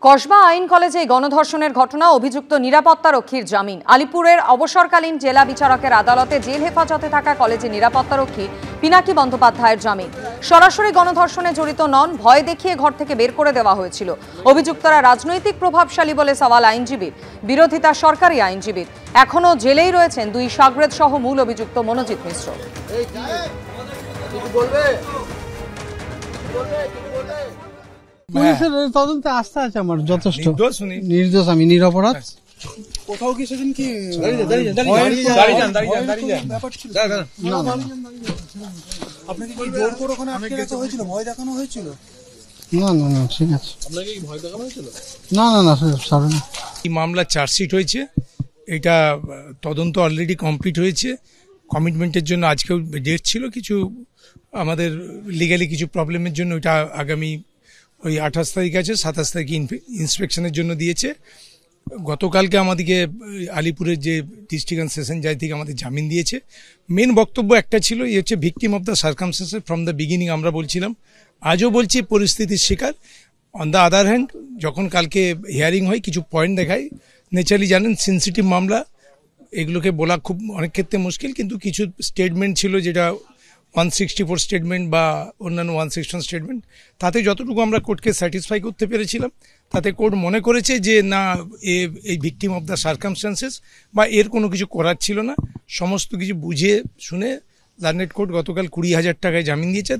কসবা আইন কলেজে গণধর্ষণের ঘটনা, অভিযুক্ত নিরাপত্তারক্ষীর জামিন। আলিপুরের অবসরকালীন জেলা বিচারকের আদালতে জেল হেফাজতে থাকা কলেজের নিরাপত্তারক্ষী পিনাকি বন্দ্যোপাধ্যায়ের জামিন। সরাসরি গণধর্ষণে জড়িত নন, ভয় দেখিয়ে ঘর থেকে বের করে দেওয়া হয়েছিল। অভিযুক্তরা রাজনৈতিক প্রভাবশালী বলে সওয়াল আইনজীবীর, বিরোধিতা সরকারি আইনজীবীর। এখনও জেলেই রয়েছেন দুই সাগরেদ সহ মূল অভিযুক্ত মনোজিৎ মিশ্র। পুলিশের তদন্তে আস্থা আছে আমার যথেষ্ট। নির্দোষ, আমি নিরপরাধ। কোথাও কি সেদিন কি আপনাকে কি জোর করে ওখানে আটকে রাখা হয়েছিল, ভয় দেখানো হয়েছিল? না না না, ঠিক আছে। আপনাকে কি ভয় দেখানো হয়েছিল? না না না, সারে না। এই মামলা চার্জশিট হয়েছে, এটা তদন্ত অলরেডি কমপ্লিট হয়েছে। কমিটমেন্টের জন্য আজকেও ডেট ছিল, কিছু আমাদের লিগালি কিছু প্রবলেমের জন্য ওইটা আগামী ওই 28 তারিখ আছে, 27 তারিখে ইন্সপেকশনের জন্য দিয়েছে। গতকালকে আমাদেরকে আলিপুরের যে ডিস্ট্রিক্ট অ্যান্ড সেশন জাজ থেকে আমাদের জামিন দিয়েছে। মেন বক্তব্য একটা ছিল, এই হচ্ছে victim of the circumstances from the beginning. আমরা বলছিলাম, আজও বলছি, পরিস্থিতির শিকার। অন দ্য আদার হ্যান্ড, যখন কালকে হিয়ারিং হয় কিছু পয়েন্ট দেখায়, নেচারালি জানেন সেন্সিটিভ মামলা, এগুলোকে বলা খুব অনেক ক্ষেত্রে মুশকিল, কিন্তু কিছু স্টেটমেন্ট ছিল যেটা 164 স্টেটমেন্ট বা অন্যান্য 161 স্টেটমেন্ট, তাতে যতটুকু আমরা কোর্টকে স্যাটিসফাই করতে পেরেছিলাম, তাতে কোর্ট মনে করেছে যে না, এই ভিকটিম অফ দ্য সার্কামস্ট্যান্সেস বা এর কোনো কিছু করার ছিল না। সমস্ত কিছু বুঝে শুনে লার্নেড কোর্ট গতকাল 20,000 টাকায় জামিন দিয়েছে।